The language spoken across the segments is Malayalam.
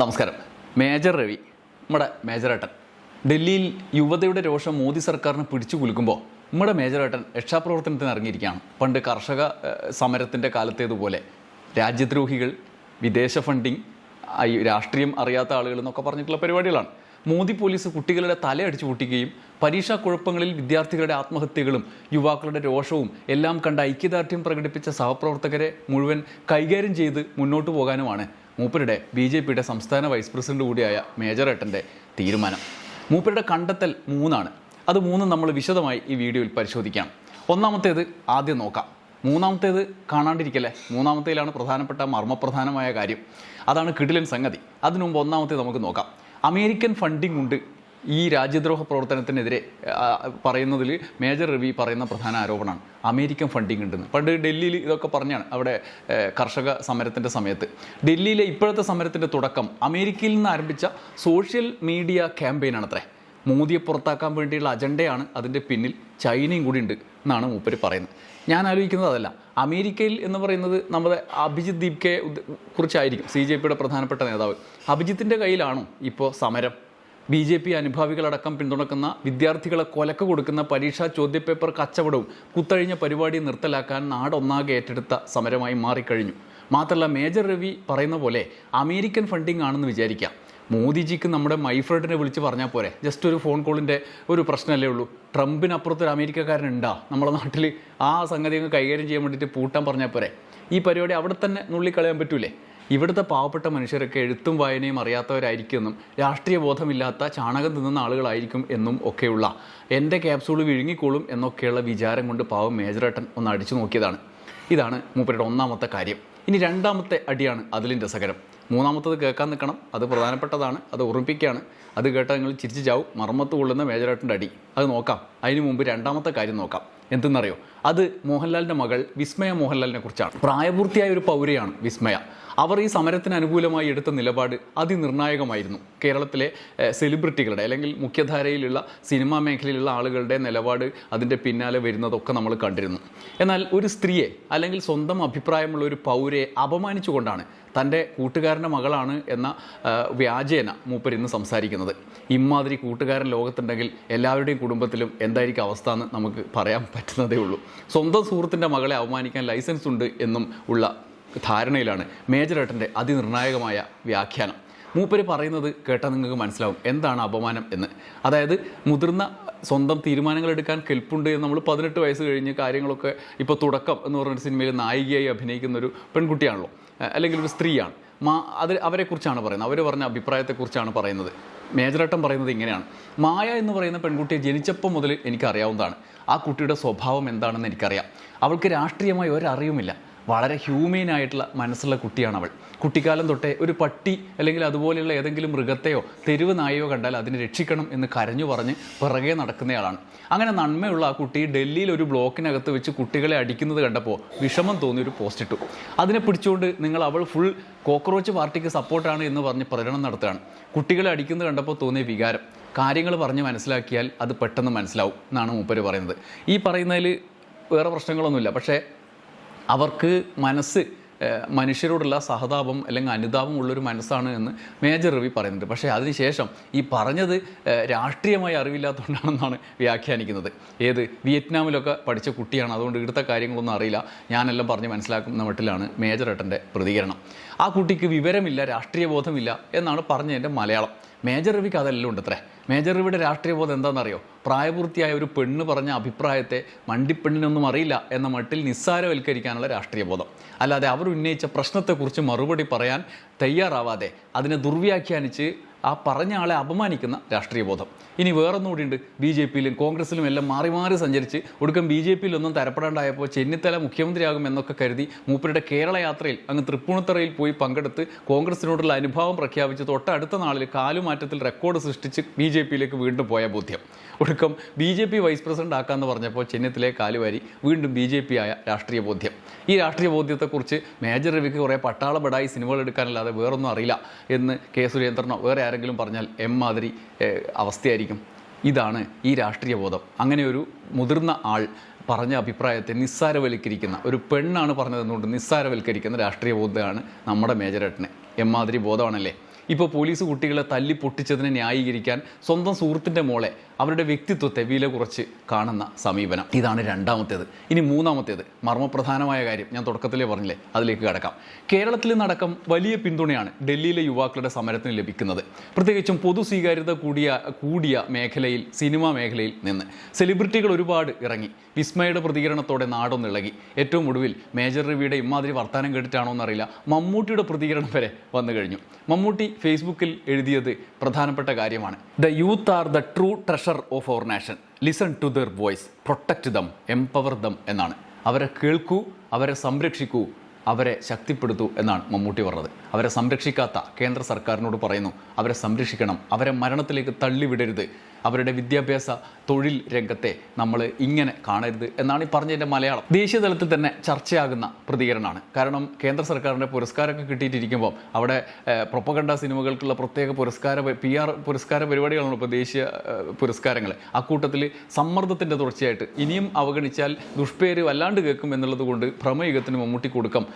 നമസ്കാരം. മേജർ രവി, നമ്മുടെ മേജറേട്ടൻ ഡൽഹിയിൽ യുവതയുടെ രോഷം മോദി സർക്കാരിനെ പിടിച്ചു കുലുക്കുമ്പോൾ നമ്മുടെ മേജറേട്ടൻ രക്ഷാപ്രവർത്തനത്തിന് ഇറങ്ങിയിരിക്കുകയാണ്. പണ്ട് കർഷക സമരത്തിൻ്റെ കാലത്തേതുപോലെ രാജ്യദ്രോഹികൾ, വിദേശ ഫണ്ടിങ്, രാഷ്ട്രീയം അറിയാത്ത ആളുകൾ എന്നൊക്കെ പറഞ്ഞിട്ടുള്ള പരിപാടികളാണ്. മോദി പോലീസ് കുട്ടികളുടെ തലയടിച്ചു പൊട്ടിക്കുകയും പരീക്ഷാ കുഴപ്പങ്ങളിൽ വിദ്യാർത്ഥികളുടെ ആത്മഹത്യകളും യുവാക്കളുടെ രോഷവും എല്ലാം കണ്ട ഐക്യദാർഢ്യം പ്രകടിപ്പിച്ച സഹപ്രവർത്തകരെ മുഴുവൻ കൈകാര്യം ചെയ്ത് മുന്നോട്ട് പോകാനുമാണ് മൂപ്പരുടെ BJPയുടെ സംസ്ഥാന വൈസ് പ്രസിഡന്റ് കൂടിയായ മേജറേട്ടൻ്റെ തീരുമാനം. മൂപ്പരുടെ കണ്ടെത്തൽ 3 അത് 3 നമ്മൾ വിശദമായി ഈ വീഡിയോയിൽ പരിശോധിക്കാം. ഒന്നാമത്തേത് ആദ്യം നോക്കാം. മൂന്നാമത്തേത് കാണാണ്ടിരിക്കല്ലേ. മൂന്നാമത്തേലാണ് പ്രധാനപ്പെട്ട മർമ്മപ്രധാനമായ കാര്യം. അതാണ് കിടിലൻ സംഗതി. അതിനു മുമ്പ് ഒന്നാമത്തേത് നമുക്ക് നോക്കാം. അമേരിക്കൻ ഫണ്ടിംഗ് ഉണ്ട് ഈ രാജ്യദ്രോഹ പ്രവർത്തനത്തിനെതിരെ പറയുന്നതിൽ മേജർ രവി പറയുന്ന പ്രധാന ആരോപണമാണ് അമേരിക്കൻ ഫണ്ടിങ് ഉണ്ടെന്ന്. പണ്ട് ഡൽഹിയിൽ ഇതൊക്കെ പറഞ്ഞാണ്. അവിടെ കർഷക സമരത്തിൻ്റെ സമയത്ത് ഡൽഹിയിലെ ഇപ്പോഴത്തെ സമരത്തിൻ്റെ തുടക്കം അമേരിക്കയിൽ നിന്ന് ആരംഭിച്ച സോഷ്യൽ മീഡിയ ക്യാമ്പയിനാണത്രേ. മോദിയെ പുറത്താക്കാൻ വേണ്ടിയുള്ള അജണ്ടയാണ് അതിൻ്റെ പിന്നിൽ. ചൈനയും കൂടി ഉണ്ട് എന്നാണ് മൂപ്പര് പറയുന്നത്. ഞാൻ ആലോചിക്കുന്നത് അതല്ല. അമേരിക്കയിൽ എന്ന് പറയുന്നത് നമ്മുടെ അഭിജിത്ത് ദീപ്കയെ കുറിച്ചായിരിക്കും, CJPയുടെ പ്രധാനപ്പെട്ട നേതാവ്. അഭിജിത്തിൻ്റെ കയ്യിലാണോ ഇപ്പോൾ സമരം? BJP അനുഭാവികളടക്കം പിന്തുണക്കുന്ന വിദ്യാർത്ഥികളെ കൊലക്ക് കൊടുക്കുന്ന പരീക്ഷാ ചോദ്യപേപ്പർ കച്ചവടവും കുത്തഴിഞ്ഞ പരിപാടി നിർത്തലാക്കാൻ നാടൊന്നാകെ ഏറ്റെടുത്ത സമരമായി മാറിക്കഴിഞ്ഞു. മാത്രമല്ല, മേജർ രവി പറയുന്ന പോലെ അമേരിക്കൻ ഫണ്ടിങ് ആണെന്ന് വിചാരിക്കാം. മോദിജിക്ക് നമ്മുടെ മൈഫ്രഡിനെ വിളിച്ച് പറഞ്ഞാൽ പോരെ? ജസ്റ്റ് ഒരു ഫോൺ കോളിൻ്റെ ഒരു പ്രശ്നമല്ലേ ഉള്ളൂ. ട്രംപിനപ്പുറത്തൊരു അമേരിക്കക്കാരനുണ്ടാ നമ്മുടെ നാട്ടിൽ? ആ സംഗതി അങ്ങ് കൈകാര്യം ചെയ്യാൻ വേണ്ടിയിട്ട് പൂട്ടാൻ പറഞ്ഞാൽ പോരെ? ഈ പരിപാടി അവിടെ തന്നെ നുള്ളിക്കളയാൻ പറ്റൂലേ? ഇവിടുത്തെ പാവപ്പെട്ട മനുഷ്യരൊക്കെ എഴുത്തും വായനയും അറിയാത്തവരായിരിക്കുമെന്നും രാഷ്ട്രീയ ബോധമില്ലാത്ത ചാണകം തിന്നുന്ന ആളുകളായിരിക്കും എന്നും ഒക്കെയുള്ള എൻ്റെ ക്യാപ്സൂൾ വിഴുങ്ങിക്കോളും എന്നൊക്കെയുള്ള വിചാരം കൊണ്ട് പാവം മേജറേട്ടൻ ഒന്ന് അടിച്ചു നോക്കിയതാണ്. ഇതാണ് മൂപ്പരുടെ ഒന്നാമത്തെ കാര്യം. ഇനി രണ്ടാമത്തെ അടിയാണ് അതിലും രസകരം. മൂന്നാമത്തത് കേൾക്കാൻ നിൽക്കണം, അത് പ്രധാനപ്പെട്ടതാണ്, അത് ഓർമ്മിപ്പിക്കുകയാണ്. അത് കേട്ടാൽ നിങ്ങൾ ചിരിച്ചു ചാവും. മർമ്മത്ത് കൊള്ളുന്ന മേജറേട്ടൻ്റെ അടി അത് നോക്കാം. അതിന് മുമ്പ് രണ്ടാമത്തെ കാര്യം നോക്കാം. എന്തെന്നറിയോ? അത് മോഹൻലാലിൻ്റെ മകൾ വിസ്മയ മോഹൻലാലിനെ കുറിച്ചാണ്. പ്രായപൂർത്തിയായ ഒരു പൗരയാണ് വിസ്മയ. അവർ ഈ സമരത്തിന് അനുകൂലമായി എടുത്ത നിലപാട് അതിനിർണായകമായിരുന്നു. കേരളത്തിലെ സെലിബ്രിറ്റികളുടെ അല്ലെങ്കിൽ മുഖ്യധാരയിലുള്ള സിനിമാ മേഖലയിലുള്ള ആളുകളുടെ നിലപാട് അതിൻ്റെ പിന്നാലെ വരുന്നതൊക്കെ നമ്മൾ കണ്ടിരുന്നു. എന്നാൽ ഒരു സ്ത്രീയെ അല്ലെങ്കിൽ സ്വന്തം അഭിപ്രായമുള്ള ഒരു പൗരയെ അപമാനിച്ചുകൊണ്ടാണ് തൻ്റെ കൂട്ടുകാരൻ്റെ മകളാണ് എന്ന വ്യാജേന മൂപ്പർ ഇന്ന് സംസാരിക്കുന്നത്. ഇമാതിരി കൂട്ടുകാരൻ ലോകത്തുണ്ടെങ്കിൽ എല്ലാവരുടെയും കുടുംബത്തിലും എന്തായിരിക്കും അവസ്ഥ എന്ന് നമുക്ക് പറയാൻ പറ്റുന്നതേ ഉള്ളൂ. സ്വന്തം സുഹൃത്തിൻ്റെ മകളെ അപമാനിക്കാൻ ലൈസൻസ് ഉണ്ട് എന്നും ഉള്ള ധാരണയിലാണ് മേജറേട്ടൻ്റെ അതിനിർണായകമായ വ്യാഖ്യാനം. മൂപ്പര് പറയുന്നത് കേട്ടാൽ നിങ്ങൾക്ക് മനസ്സിലാവും എന്താണ് അപമാനം എന്ന്. അതായത് മുതിർന്ന സ്വന്തം തീരുമാനങ്ങൾ എടുക്കാൻ കെൽപ്പുണ്ട് എന്ന് നമ്മൾ 18 വയസ്സ് കഴിഞ്ഞ് കാര്യങ്ങളൊക്കെ ഇപ്പോൾ തുടക്കം എന്ന് പറഞ്ഞൊരു സിനിമയിൽ നായികയായി അഭിനയിക്കുന്നൊരു പെൺകുട്ടിയാണല്ലോ, അല്ലെങ്കിൽ ഒരു സ്ത്രീയാണ്. അവരെക്കുറിച്ചാണ് പറയുന്നത്. അവർ പറഞ്ഞ അഭിപ്രായത്തെക്കുറിച്ചാണ് പറയുന്നത്. മേജറേട്ടൻ പറയുന്നത് ഇങ്ങനെയാണ്: മായ എന്ന് പറയുന്ന പെൺകുട്ടിയെ ജനിച്ചപ്പോൾ മുതൽ എനിക്കറിയാവുന്നതാണ്. ആ കുട്ടിയുടെ സ്വഭാവം എന്താണെന്ന് എനിക്കറിയാം. അവൾക്ക് രാഷ്ട്രീയമായി ഒരറിയുമില്ല. വളരെ ഹ്യൂമെയിനായിട്ടുള്ള മനസ്സുള്ള കുട്ടിയാണ് അവൾ. കുട്ടിക്കാലം തൊട്ടേ ഒരു പട്ടി അല്ലെങ്കിൽ അതുപോലെയുള്ള ഏതെങ്കിലും മൃഗത്തെയോ തെരുവ് നായയോ കണ്ടാൽ അതിനെ രക്ഷിക്കണം എന്ന് കരഞ്ഞു പറഞ്ഞ് പിറകെ നടക്കുന്നയാളാണ്. അങ്ങനെ നന്മയുള്ള ആ കുട്ടി ഡൽഹിയിൽ ഒരു ബ്ലോക്കിനകത്ത് വെച്ച് കുട്ടികളെ അടിക്കുന്നത് കണ്ടപ്പോൾ വിഷമം തോന്നിയൊരു പോസ്റ്റ് ഇട്ടു. അതിനെ പിടിച്ചുകൊണ്ട് അവൾ ഫുൾ കോക്രോച്ച് പാർട്ടിക്ക് സപ്പോർട്ടാണ് എന്ന് പറഞ്ഞ് പ്രചരണം നടത്തുകയാണ്. കുട്ടികളെ അടിക്കുന്നത് കണ്ടപ്പോൾ തോന്നിയ വികാരം കാര്യങ്ങൾ പറഞ്ഞ് മനസ്സിലാക്കിയാൽ അത് പെട്ടെന്ന് മനസ്സിലാവും എന്നാണ് മൂപ്പര് പറയുന്നത്. ഈ പറയുന്നതിൽ വേറെ പ്രശ്നങ്ങളൊന്നുമില്ല. പക്ഷേ അവർക്ക് മനസ്സ്, മനുഷ്യരോടുള്ള സഹതാപം അല്ലെങ്കിൽ അനുതാപം ഉള്ളൊരു മനസ്സാണ് എന്ന് മേജർ രവി പറയുന്നുണ്ട്. പക്ഷേ അതിനുശേഷം ഈ പറഞ്ഞത് രാഷ്ട്രീയമായി അറിവില്ലാത്തതുകൊണ്ടാണെന്നാണ് വ്യാഖ്യാനിക്കുന്നത്. വിയറ്റ്നാമിലൊക്കെ പഠിച്ച കുട്ടിയാണ്, അതുകൊണ്ട് ഇവിടുത്തെ കാര്യങ്ങളൊന്നും അറിയില്ല, ഞാനെല്ലാം പറഞ്ഞ് മനസ്സിലാക്കുന്ന മട്ടിലാണ് മേജറേട്ടൻ്റെ പ്രതികരണം. ആ കുട്ടിക്ക് വിവരമില്ല, രാഷ്ട്രീയ ബോധമില്ല എന്നാണ് പറഞ്ഞതിൻ്റെ മലയാളം. മേജർ രവിക്ക് അതെല്ലാം ഉണ്ട് അത്രേ. മേജർ രവിയുടെ രാഷ്ട്രീയ ബോധം എന്താണെന്നറിയോ? പ്രായപൂർത്തിയായ ഒരു പെണ്ണ് പറഞ്ഞ അഭിപ്രായത്തെ മണ്ടിപ്പെണ്ണിനൊന്നും അറിയില്ല എന്ന മട്ടിൽ നിസ്സാരവൽക്കരിക്കാനുള്ള രാഷ്ട്രീയ ബോധം. അല്ലാതെ അവർ ഉന്നയിച്ച പ്രശ്നത്തെക്കുറിച്ച് മറുപടി പറയാൻ തയ്യാറാവാതെ അതിനെ ദുർവ്യാഖ്യാനിച്ച് ആ പറഞ്ഞ ആളെ അപമാനിക്കുന്ന രാഷ്ട്രീയ ബോധം. ഇനി വേറൊന്നുകൂടിയുണ്ട്. BJPയിലും കോൺഗ്രസിലും എല്ലാം മാറി മാറി സഞ്ചരിച്ച് ഒടുക്കം BJPയിലൊന്നും തരപ്പെടാണ്ടായപ്പോൾ ചെന്നിത്തല മുഖ്യമന്ത്രിയാകും എന്നൊക്കെ കരുതി മൂപ്പരുടെ കേരള യാത്രയിൽ അങ്ങ് തൃപ്പൂണിത്തറയിൽ പോയി പങ്കെടുത്ത് കോൺഗ്രസിനോടുള്ള അനുഭാവം പ്രഖ്യാപിച്ച് തൊട്ടടുത്ത നാളിൽ കാലുമാറ്റത്തിൽ റെക്കോർഡ് സൃഷ്ടിച്ച് BJPയിലേക്ക് വീണ്ടും പോയ ബോധ്യം. ഒടുക്കം BJP വൈസ് പ്രസിഡന്റ് ആക്കാമെന്ന് പറഞ്ഞപ്പോൾ ചെന്നിത്തലയെ കാലുവാരി വീണ്ടും BJP ആയ രാഷ്ട്രീയ ബോധ്യം. ഈ രാഷ്ട്രീയ ബോധ്യത്തെക്കുറിച്ച് മേജർ രവിക്ക് കുറേ പട്ടാളപ്പെടായി സിനിമകൾ എടുക്കാനല്ലാതെ വേറൊന്നും അറിയില്ല എന്ന് K. സുരേന്ദ്രനോ വേറെ ആരെങ്കിലും പറഞ്ഞാൽ എമ്മാതിരി അവസ്ഥയായിരിക്കും. ഇതാണ് ഈ രാഷ്ട്രീയ ബോധം. അങ്ങനെ ഒരു മുതിർന്ന ആൾ പറഞ്ഞ അഭിപ്രായത്തെ നിസ്സാരവൽക്കരിക്കുന്ന, ഒരു പെണ്ണാണ് പറഞ്ഞതെന്നുകൊണ്ട് നിസ്സാരവൽക്കരിക്കുന്ന രാഷ്ട്രീയ ബോധമാണ് നമ്മുടെ മേജറേട്ടന്. എമ്മാതിരി ബോധമാണല്ലേ. ഇപ്പോൾ പോലീസ് കുട്ടികളെ തല്ലി പൊട്ടിച്ചതിനെ ന്യായീകരിക്കാൻ സ്വന്തം സുഹൃത്തിൻ്റെ മോളെ അവരുടെ വ്യക്തിത്വത്തെ വില കുറച്ച് കാണുന്ന സമീപനം. ഇതാണ് രണ്ടാമത്തേത്. ഇനി മൂന്നാമത്തേത്, മർമ്മപ്രധാനമായ കാര്യം ഞാൻ തുടക്കത്തിലേ പറഞ്ഞില്ലേ, അതിലേക്ക് കടക്കാം. കേരളത്തിൽ നടക്കം വലിയ പിന്തുണയാണ് ഡൽഹിയിലെ യുവാക്കളുടെ സമരത്തിന് ലഭിക്കുന്നത്. പ്രത്യേകിച്ചും പൊതു സ്വീകാര്യത കൂടിയ മേഖലയിൽ, സിനിമാ മേഖലയിൽ നിന്ന് സെലിബ്രിറ്റികൾ ഒരുപാട് ഇറങ്ങി. വിസ്മയുടെ പ്രതികരണത്തോടെ നാടൊന്നിളകി. ഏറ്റവും ഒടുവിൽ മേജർ രവിയുടെ ഇമാതിരി വർത്താനം കേട്ടിട്ടാണോ എന്നറിയില്ല, മമ്മൂട്ടിയുടെ പ്രതികരണം വരെ വന്നു കഴിഞ്ഞു. മമ്മൂട്ടി ഫേസ്ബുക്കിൽ എഴുതിയത് പ്രധാനപ്പെട്ട കാര്യമാണ്. The youth are the true treasure of our nation. Listen to their voice, protect them, empower them എന്നാണ്. അവരെ കേൾക്കൂ, അവരെ സംരക്ഷിക്കൂ, അവരെ ശക്തിപ്പെടുത്തൂ എന്നാണ് മമ്മൂട്ടി പറഞ്ഞത്. അവരെ സംരക്ഷിക്കാത്ത കേന്ദ്ര സർക്കാരിനോട് പറയുന്നു, അവരെ സംരക്ഷിക്കണം, അവരെ മരണത്തിലേക്ക് തള്ളിവിടരുത്, അവരുടെ വിദ്യാഭ്യാസ തൊഴിൽ രംഗത്തെ നമ്മൾ ഇങ്ങനെ കാണരുത് എന്നാണ് ഈ പറഞ്ഞതിൻ്റെ മലയാളം. ദേശീയ തലത്തിൽ തന്നെ ചർച്ചയാകുന്ന പ്രതികരണമാണ്. കാരണം കേന്ദ്ര സർക്കാരിൻ്റെ പുരസ്കാരമൊക്കെ കിട്ടിയിട്ടിരിക്കുമ്പോൾ അവിടെ പ്രൊപ്പഗണ്ട സിനിമകൾക്കുള്ള പ്രത്യേക PR പുരസ്കാര പരിപാടികളാണ് ഇപ്പോൾ ദേശീയ പുരസ്കാരങ്ങൾ. അക്കൂട്ടത്തിൽ സമ്മർദ്ദത്തിൻ്റെ തുടർച്ചയായിട്ട് ഇനിയും അവഗണിച്ചാൽ ദുഷ്പേര് വല്ലാണ്ട് കേൾക്കും എന്നുള്ളത് കൊണ്ട് ഭ്രമയുഗത്തിന് മമ്മൂട്ടി കൊടുക്കം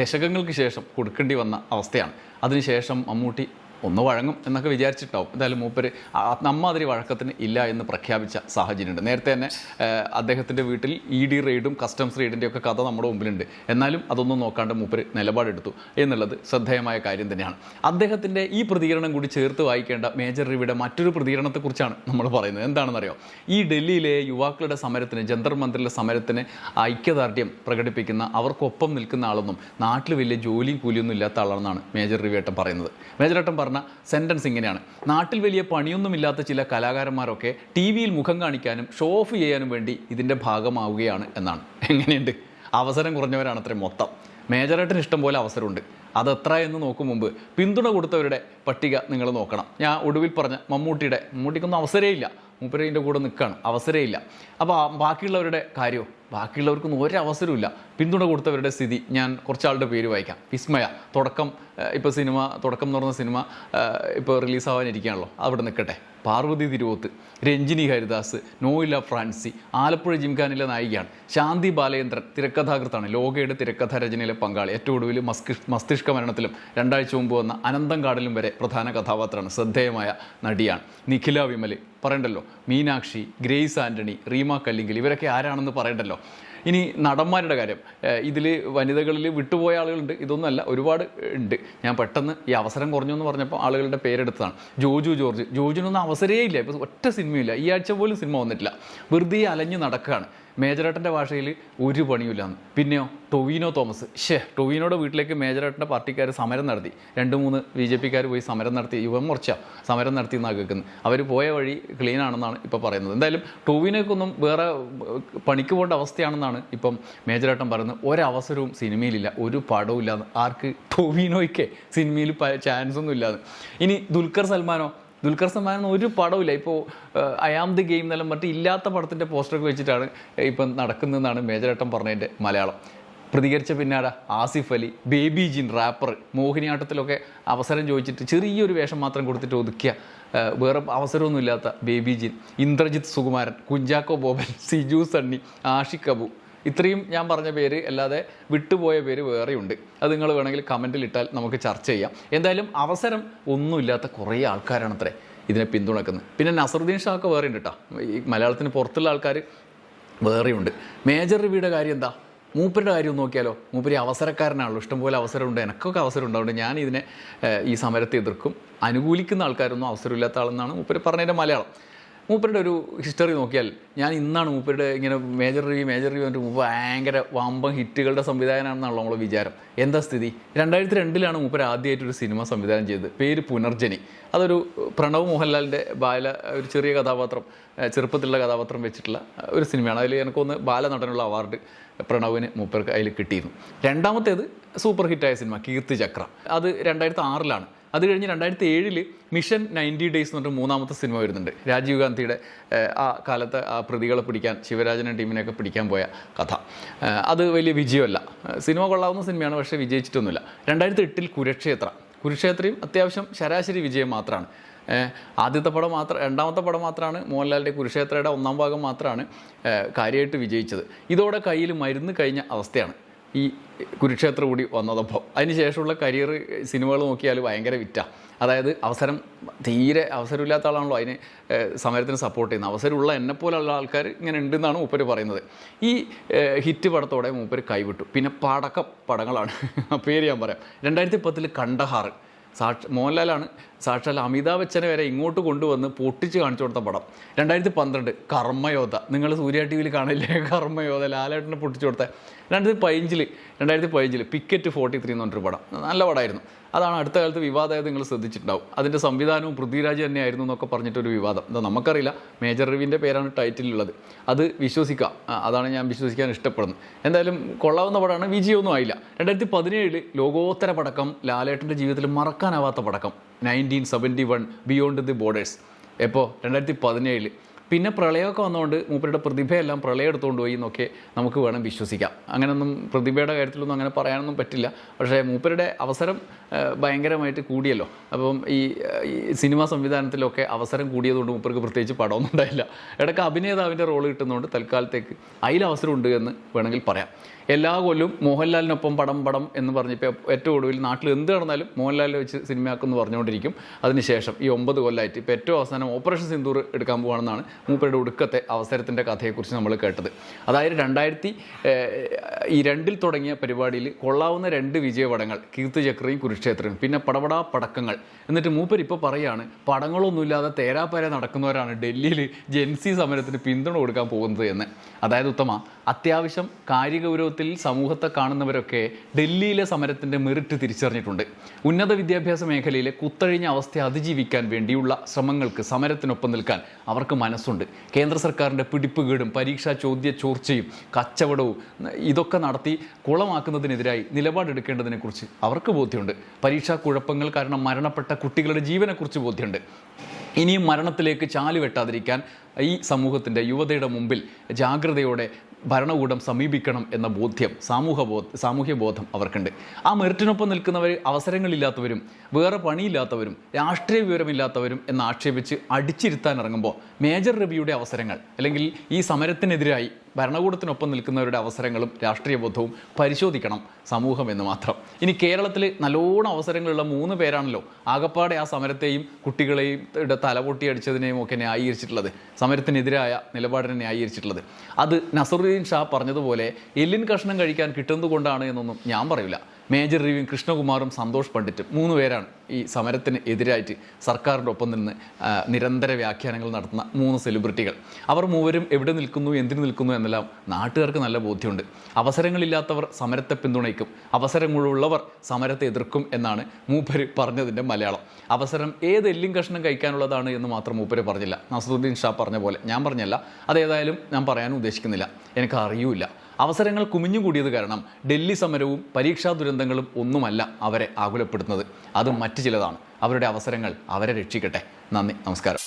ദശകങ്ങൾക്ക് ശേഷം കൊടുക്കേണ്ടി വന്ന അവസ്ഥയാണ്. അതിനുശേഷം മമ്മൂട്ടി ഒന്ന് വഴങ്ങും എന്നൊക്കെ വിചാരിച്ചിട്ടാവും. എന്തായാലും മൂപ്പര് നമ്മാതിരി വഴക്കത്തിന് ഇല്ല എന്ന് പ്രഖ്യാപിച്ച സാഹചര്യമുണ്ട്. നേരത്തെ തന്നെ അദ്ദേഹത്തിൻ്റെ വീട്ടിൽ ED റെയ്ഡും കസ്റ്റംസ് റെയ്ഡിൻ്റെ ഒക്കെ കഥ നമ്മുടെ മുമ്പിലുണ്ട്. എന്നാലും അതൊന്നും നോക്കാണ്ട് മൂപ്പര് നിലപാടെടുത്തു എന്നുള്ളത് ശ്രദ്ധേയമായ കാര്യം തന്നെയാണ്. അദ്ദേഹത്തിൻ്റെ ഈ പ്രതികരണം കൂടി ചേർത്ത് വായിക്കേണ്ട മേജർ രവിയുടെ മറ്റൊരു പ്രതികരണത്തെക്കുറിച്ചാണ് നമ്മൾ പറയുന്നത്. എന്താണെന്നറിയോ, ഈ ഡൽഹിയിലെ യുവാക്കളുടെ സമരത്തിന്, ജന്തർ മന്ദിറിലെ സമരത്തിന് ഐക്യദാർഢ്യം പ്രകടിപ്പിക്കുന്ന, അവർക്കൊപ്പം നിൽക്കുന്ന ആളൊന്നും നാട്ടിൽ വലിയ ജോലിയും കൂലിയൊന്നും ഇല്ലാത്ത ആളാണെന്നാണ് മേജർ രവിയേട്ടൻ പറയുന്നത്. മേജറേട്ടൻ പറഞ്ഞ സെൻറ്റൻസ് ഇങ്ങനെയാണ്: നാട്ടിൽ വലിയ പണിയൊന്നുമില്ലാത്ത ചില കലാകാരന്മാരൊക്കെ TV-യിൽ മുഖം കാണിക്കാനും ഷോ ഓഫ് ചെയ്യാനും വേണ്ടി ഇതിൻ്റെ ഭാഗമാവുകയാണ് എന്നാണ്. എങ്ങനെയുണ്ട്? അവസരം കുറഞ്ഞവരാണ് അത്രയും മൊത്തം. മേജറേട്ടന് ഇഷ്ടം പോലെ അവസരമുണ്ട്. അതെത്ര എന്ന് നോക്കും മുമ്പ് പിന്തുണ കൊടുത്തവരുടെ പട്ടിക നിങ്ങൾ നോക്കണം. ഞാൻ ഒടുവിൽ പറഞ്ഞ മമ്മൂട്ടിക്കൊന്നും അവസരമേ ഇല്ല. മൂപ്പരേൻ്റെ കൂടെ നിൽക്കുകയാണ്, അവസരമേ ഇല്ല. അപ്പോൾ ബാക്കിയുള്ളവരുടെ കാര്യമോ? ബാക്കിയുള്ളവർക്കൊന്നും ഒരവസരമില്ല. പിന്തുണ കൊടുത്തവരുടെ സ്ഥിതി ഞാൻ കുറച്ചാളുടെ പേര് വായിക്കാം. വിസ്മയ തുടക്കം എന്ന് പറഞ്ഞ സിനിമ ഇപ്പോൾ റിലീസാവാനിരിക്കുകയാണല്ലോ, അവിടെ നിൽക്കട്ടെ. പാർവതി തിരുവോത്ത്, രഞ്ജിനി ഹരിദാസ്, നോയില ഫ്രാൻസി, ആലപ്പുഴ ജിംഖാനിലെ നായികയാണ്. ശാന്തി ബാലചന്ദ്രൻ തിരക്കഥാകൃത്താണ്, ലോകയുടെ തിരക്കഥാ രചനയിലെ പങ്കാളി. ഏറ്റവും ഒടുവിൽ മസ്തിഷ്ക മരണത്തിലും 2 ആഴ്ച മുമ്പ് വന്ന അനന്തം കാടലും വരെ പ്രധാന കഥാപാത്രമാണ്. ശ്രദ്ധേയമായ നടിയാണ്. നിഖില വിമൽ പറയണ്ടല്ലോ, മീനാക്ഷി, ഗ്രേസ് ആൻ്റണി, റീമ കല്ലിങ്കൽ, ഇവരൊക്കെ ആരാണെന്ന് പറയണ്ടല്ലോ. ഇനി നടന്മാരുടെ കാര്യം, ഇതിൽ വനിതകളിൽ വിട്ടുപോയ ആളുകളുണ്ട്, ഇതൊന്നുമല്ല, ഒരുപാട് ഉണ്ട്. ഞാൻ പെട്ടെന്ന് ഈ അവസരം കുറഞ്ഞു എന്ന് പറഞ്ഞപ്പോൾ ആളുകളുടെ പേരെടുത്തതാണ്. ജോർജിനൊന്നും അവസരമേ ഇല്ല. ഇപ്പോൾ ഒറ്റ സിനിമയില്ല, ഈ ആഴ്ച പോലും സിനിമ വന്നിട്ടില്ല. വെറുതെ അലഞ്ഞ് നടക്കുകയാണ്. മേജറേട്ടൻ്റെ ഭാഷയിൽ ഒരു പണിയുമില്ലാന്ന്. പിന്നെയോ ടൊവിനോ തോമസ്, ടൊവിനോയുടെ വീട്ടിലേക്ക് മേജറേട്ടൻ്റെ പാർട്ടിക്കാർ സമരം നടത്തി. 2-3 BJP-ക്കാർ പോയി സമരം നടത്തി, യുവമോർച്ച സമരം നടത്തി എന്നാണ് കേൾക്കുന്നത്. അവർ പോയ വഴി ക്ലീൻ ആണെന്നാണ് ഇപ്പോൾ പറയുന്നത്. എന്തായാലും ടൊവിനോയ്ക്കൊന്നും വേറെ പണിക്ക് പോകേണ്ട അവസ്ഥയാണെന്നാണ് ഇപ്പം മേജറേട്ടൻ പറയുന്നത്. ഒരവസരവും സിനിമയിലില്ല, ഒരു പടവും ഇല്ലാന്ന്. ആർക്ക്? ടൊവിനോയ്ക്ക് സിനിമയിൽ ചാൻസ് ഒന്നും ഇല്ലാന്ന്. ഇനി ദുൽഖർ സൽമാനൊന്നും ഒരു പടമില്ല. ഇപ്പോൾ ഐ ആം ദി ഗെയിം എന്നെല്ലാം പറഞ്ഞിട്ട് ഇല്ലാത്ത പടത്തിൻ്റെ പോസ്റ്ററൊക്കെ വെച്ചിട്ടാണ് ഇപ്പം നടക്കുന്നതെന്നാണ് മേജറേട്ടൻ പറഞ്ഞതിൻ്റെ മലയാളം. പ്രതികരിച്ച പിന്നാലെ ആസിഫ് അലി, ബേബി ജിൻ റാപ്പർ, മോഹിനിയാട്ടത്തിലൊക്കെ അവസരം ചോദിച്ചിട്ട് ചെറിയൊരു വേഷം മാത്രം കൊടുത്തിട്ട് ഒതുക്കിയ, വേറെ അവസരമൊന്നും ഇല്ലാത്ത ബേബി ജിൻ, ഇന്ദ്രജിത്ത് സുകുമാരൻ, കുഞ്ചാക്കോ ബോബൻ, സിജു സണ്ണി, ആഷിഖ് അബു, ഇത്രയും ഞാൻ പറഞ്ഞ പേര് അല്ലാതെ വിട്ടുപോയ പേര് വേറെയുണ്ട്. അത് നിങ്ങൾ വേണമെങ്കിൽ കമൻറ്റിൽ ഇട്ടാൽ നമുക്ക് ചർച്ച ചെയ്യാം. എന്തായാലും അവസരം ഒന്നുമില്ലാത്ത കുറേ ആൾക്കാരാണത്രേ ഇതിനെ പിന്തുണക്കുന്നത്. പിന്നെ നസറുദ്ദീൻ ഷാ ഒക്കെ വേറെ ഉണ്ട് കേട്ടോ. ഈ മലയാളത്തിന് പുറത്തുള്ള ആൾക്കാർ വേറെയുണ്ട്. മേജർ രവിയുടെ കാര്യം എന്താ? മൂപ്പരുടെ കാര്യം നോക്കിയാലോ? മൂപ്പര് അവസരക്കാരനാണല്ലോ, ഇഷ്ടംപോലെ അവസരമുണ്ട്, എനിക്കൊക്കെ അവസരം ഉണ്ടാവുന്നുണ്ട്. ഞാൻ ഇതിനെ ഈ സമരത്തെ എതിർക്കും. അനുകൂലിക്കുന്ന ആൾക്കാരൊന്നും അവസരമില്ലാത്ത ആളെന്നാണ് മൂപ്പര് പറഞ്ഞതിൻ്റെ മലയാളം. മൂപ്പരുടെ ഒരു ഹിസ്റ്ററി നോക്കിയാൽ, ഞാൻ ഇന്നാണ് മൂപ്പരുടെ ഇങ്ങനെ മേജർ റിവ്യൂ പറഞ്ഞിട്ട് മൂപ്പർ ഭയങ്കര വമ്പൻ ഹിറ്റുകളുടെ സംവിധായകനാണെന്നാണല്ലോ നമ്മളെ വിചാരം. എന്താ സ്ഥിതി? 2002-ലാണ് മൂപ്പർ ആദ്യമായിട്ടൊരു സിനിമ സംവിധാനം ചെയ്തത്. പേര് പുനർജനി. അതൊരു പ്രണവ് മോഹൻലാലിൻ്റെ ഒരു ചെറിയ കഥാപാത്രം, ചെറുപ്പത്തിലുള്ള കഥാപാത്രം വെച്ചിട്ടുള്ള ഒരു സിനിമയാണ്. അതിൽ എനിക്കൊന്ന് ബാലനടനുള്ള അവാർഡ് പ്രണവിന് മൂപ്പർക്ക് അതിൽ കിട്ടിയിരുന്നു. രണ്ടാമത്തേത് സൂപ്പർ ഹിറ്റായ സിനിമ കീർത്തിചക്ര. അത് 2006-ലാണ്. അത് കഴിഞ്ഞ് 2007 മിഷൻ 90 ഡേയ്സ് എന്ന് പറഞ്ഞിട്ട് 3-ാമത്തെ സിനിമ വരുന്നുണ്ട്. രാജീവ് ഗാന്ധിയുടെ ആ കാലത്ത് ആ പ്രതികളെ പിടിക്കാൻ, ശിവരാജനെ ടീമിനെയൊക്കെ പിടിക്കാൻ പോയ കഥ. അത് വലിയ വിജയമല്ല. സിനിമ കൊള്ളാവുന്ന സിനിമയാണ്, പക്ഷേ വിജയിച്ചിട്ടൊന്നുമില്ല. 2008 കുരുക്ഷേത്രയും അത്യാവശ്യം ശരാശരി വിജയം മാത്രമാണ്. രണ്ടാമത്തെ പടം മാത്രമാണ് മോഹൻലാലിൻ്റെ കുരുക്ഷേത്രയുടെ 1-ാം ഭാഗം മാത്രമാണ് കാര്യമായിട്ട് വിജയിച്ചത്. ഇതോടെ കയ്യിൽ മരുന്ന് കഴിഞ്ഞ അവസ്ഥയാണ്. ഈ കുരുക്ഷേത്ര കൂടി വന്നതപ്പോൾ. അതിന് ശേഷമുള്ള കരിയർ സിനിമകൾ നോക്കിയാൽ ഭയങ്കര വിറ്റാണ്. അതായത് അവസരം തീരെ അവസരമില്ലാത്ത ആളാണല്ലോ അതിന് സമരത്തിന് സപ്പോർട്ട് ചെയ്യുന്നത്. അവസരമുള്ള എന്നെപ്പോലുള്ള ആൾക്കാർ ഇങ്ങനെ ഉണ്ടെന്നാണ് മൂപ്പര് പറയുന്നത്. ഈ ഹിറ്റ് പടത്തോടെ മൂപ്പര് കൈവിട്ടു. പിന്നെ പടങ്ങളാണ് പേര് ഞാൻ പറയാം. 2010 കണ്ടഹാർ, മോഹൻലാലാണ് സാക്ഷാൽ അമിതാഭ് ബച്ചനെ വരെ ഇങ്ങോട്ട് കൊണ്ടുവന്ന് പൊട്ടിച്ച് കാണിച്ചു കൊടുത്ത പടം. 2012 കർമ്മയോധ, നിങ്ങൾ സൂര്യ ടി വിയിൽ കാണില്ലേ കർമ്മയോധ, ലാലേട്ടനെ പൊട്ടിച്ചു കൊടുത്ത. 2015 പിക്കറ്റ് 43 എന്ന് പറഞ്ഞൊരു പടം, നല്ല പടമായിരുന്നു. അതാണ് അടുത്ത കാലത്ത് വിവാദമായത്, നിങ്ങൾ ശ്രദ്ധിച്ചിട്ടുണ്ടാവും. അതിൻ്റെ സംവിധാനവും പൃഥ്വിരാജ് തന്നെയായിരുന്നു എന്നൊക്കെ പറഞ്ഞിട്ടൊരു വിവാദം. എന്താ നമുക്കറിയില്ല, മേജർ രവിൻ്റെ പേരാണ് ടൈറ്റിലുള്ളത്. അത് വിശ്വസിക്കാം, അതാണ് ഞാൻ വിശ്വസിക്കാൻ ഇഷ്ടപ്പെടുന്നത്. എന്തായാലും കൊള്ളാവുന്ന പടമാണ്, വിജയമൊന്നും ആയില്ല. 2017 ലോകോത്തര പടക്കം, ലാലേട്ടൻ്റെ ജീവിതത്തിൽ മറക്കാനാവാത്ത പടക്കം 1971 ബിയോണ്ട് ദി ബോർഡേഴ്സ്. എപ്പോൾ 2017. പിന്നെ പ്രളയമൊക്കെ വന്നുകൊണ്ട് മൂപ്പരുടെ പ്രതിഭയെല്ലാം പ്രളയം എടുത്തുകൊണ്ട് പോയി എന്നൊക്കെ നമുക്ക് വേണം വിശ്വസിക്കാം. അങ്ങനെയൊന്നും പ്രതിഭയുടെ കാര്യത്തിലൊന്നും അങ്ങനെ പറയാനൊന്നും പറ്റില്ല. പക്ഷേ മൂപ്പരുടെ അവസരം ഭയങ്കരമായിട്ട് കൂടിയല്ലോ. അപ്പം ഈ സിനിമാ സംവിധാനത്തിലൊക്കെ അവസരം കൂടിയതുകൊണ്ട് മൂപ്പർക്ക് പ്രത്യേകിച്ച് പടമൊന്നും ഉണ്ടായില്ല. ഇടയ്ക്ക് അഭിനേതാവിൻ്റെ റോള് കിട്ടുന്നതുകൊണ്ട് തൽക്കാലത്തേക്ക് അതിലവസരമുണ്ട് എന്ന് വേണമെങ്കിൽ പറയാം. എല്ലാ കൊല്ലവും മോഹൻലാലിനൊപ്പം പടം എന്ന് പറഞ്ഞപ്പോൾ ഏറ്റവും ഒടുവിൽ നാട്ടിൽ എന്ത് നടന്നാലും മോഹൻലാലിനെ വെച്ച് സിനിമയാക്കുമെന്ന് പറഞ്ഞുകൊണ്ടിരിക്കും. അതിനുശേഷം ഈ 9 കൊല്ലമായിട്ട് ഇപ്പോൾ ഏറ്റവും അവസാനം ഓപ്പറേഷൻ സിന്ദൂർ എടുക്കാൻ പോകുകയാണെന്നാണ് മൂപ്പരുടെ ഒടുക്കത്തെ അവസരത്തിൻ്റെ കഥയെക്കുറിച്ച് നമ്മൾ കേട്ടത്. അതായത് 2002 തുടങ്ങിയ പരിപാടിയിൽ കൊള്ളാവുന്ന 2 വിജയപടങ്ങൾ, കീർത്തിചക്രയും കുരുക്ഷേത്രയും, പിന്നെ പടപടാ പടക്കങ്ങൾ. എന്നിട്ട് മൂപ്പർ ഇപ്പോൾ പറയുകയാണ് പടങ്ങളൊന്നുമില്ലാതെ തേരാപ്പാര നടക്കുന്നവരാണ് ഡൽഹിയിൽ ജെൻസി സമരത്തിന് പിന്തുണ കൊടുക്കാൻ പോകുന്നത് എന്ന്. അതായത് ഉത്തമ, അത്യാവശ്യം കാര്യഗൗരവത്തിൽ സമൂഹത്തെ കാണുന്നവരൊക്കെ ഡൽഹിയിലെ സമരത്തിൻ്റെ മെറിറ്റ് തിരിച്ചറിഞ്ഞിട്ടുണ്ട്. ഉന്നത വിദ്യാഭ്യാസ മേഖലയിലെ കുത്തഴിഞ്ഞ അവസ്ഥയെ അതിജീവിക്കാൻ വേണ്ടിയുള്ള ശ്രമങ്ങൾക്ക് സമരത്തിനൊപ്പം നിൽക്കാൻ അവർക്ക് മനസ്സുണ്ട്. കേന്ദ്ര സർക്കാരിൻ്റെ പിടിപ്പുകേടും പരീക്ഷാ ചോർച്ചയും കച്ചവടവും ഇതൊക്കെ നടത്തി കുളമാക്കുന്നതിനെതിരായി നിലപാടെടുക്കേണ്ടതിനെക്കുറിച്ച് അവർക്ക് ബോധ്യമുണ്ട്. പരീക്ഷാ കുഴപ്പങ്ങൾ കാരണം മരണപ്പെട്ട കുട്ടികളുടെ ജീവനെക്കുറിച്ച് ബോധ്യമുണ്ട്. ഇനിയും മരണത്തിലേക്ക് ചാല് വെട്ടാതിരിക്കാൻ ഈ സമൂഹത്തിൻ്റെ യുവതയുടെ മുമ്പിൽ ജാഗ്രതയോടെ ഭരണകൂടം സമീപിക്കണം എന്ന ബോധ്യം, സാമൂഹ്യ ബോധം അവർക്കുണ്ട്. ആ മെറിറ്റിനൊപ്പം നിൽക്കുന്നവർ അവസരങ്ങളില്ലാത്തവരും വേറെ പണിയില്ലാത്തവരും രാഷ്ട്രീയ വിവരമില്ലാത്തവരും എന്ന് ആക്ഷേപിച്ച് അടിച്ചിരുത്താൻ ഇറങ്ങുമ്പോൾ മേജർ രവിയുടെ അവസരങ്ങൾ, അല്ലെങ്കിൽ ഈ സമരത്തിനെതിരായി ഭരണകൂടത്തിനൊപ്പം നിൽക്കുന്നവരുടെ അവസരങ്ങളും രാഷ്ട്രീയ ബോധവും പരിശോധിക്കണം സമൂഹം എന്ന് മാത്രം. ഇനി കേരളത്തിൽ നല്ലോണം അവസരങ്ങളുള്ള 3 പേരാണല്ലോ ആകപ്പാടെ ആ സമരത്തെയും കുട്ടികളെയും തലപൊട്ടിയടിച്ചതിനെയും ഒക്കെ ന്യായീകരിച്ചിട്ടുള്ളത്, സമരത്തിനെതിരായ നിലപാടിനെ ന്യായീകരിച്ചിട്ടുള്ളത്. അത് നസറുദ്ദീൻ ഷാ പറഞ്ഞതുപോലെ എല്ലിൻ കഷ്ണം കഴിക്കാൻ കിട്ടുന്നത് കൊണ്ടാണ് എന്നൊന്നും ഞാൻ പറയില്ല. മേജർ രവിയും കൃഷ്ണകുമാറും സന്തോഷ് പണ്ഡിറ്റും 3 പേരാണ് ഈ സമരത്തിന് എതിരായിട്ട് സർക്കാരിൻ്റെ ഒപ്പം നിന്ന് നിരന്തര വ്യാഖ്യാനങ്ങൾ നടത്തുന്ന 3 സെലിബ്രിറ്റികൾ. അവർ മൂവരും എവിടെ നിൽക്കുന്നു, എന്തിനു നിൽക്കുന്നു എന്നെല്ലാം നാട്ടുകാർക്ക് നല്ല ബോധ്യമുണ്ട്. അവസരങ്ങളില്ലാത്തവർ സമരത്തെ പിന്തുണയ്ക്കും, അവസരങ്ങളുള്ളവർ സമരത്തെ എതിർക്കും എന്നാണ് മൂപ്പര് പറഞ്ഞതിൻ്റെ മലയാളം. അവസരം ഏത് എല്ലും കഷ്ണം കഴിക്കാനുള്ളതാണ് എന്ന് മാത്രം മൂപ്പര് പറഞ്ഞില്ല. നസറുദ്ദീൻ ഷാ പറഞ്ഞ പോലെ ഞാൻ പറഞ്ഞല്ല. അതേതായാലും ഞാൻ പറയാനും ഉദ്ദേശിക്കുന്നില്ല, എനിക്ക് അറിയൂല. അവസരങ്ങൾ കുമിഞ്ഞുകൂടിയത് കാരണം ഡൽഹി സമരവും പരീക്ഷാ ദുരന്തങ്ങളും ഒന്നുമല്ല അവരെ ആകുലപ്പെടുത്തുന്നത്, അത് മറ്റു ചിലതാണ്. അവരുടെ അവസരങ്ങൾ അവരെ രക്ഷിക്കട്ടെ. നന്ദി, നമസ്കാരം.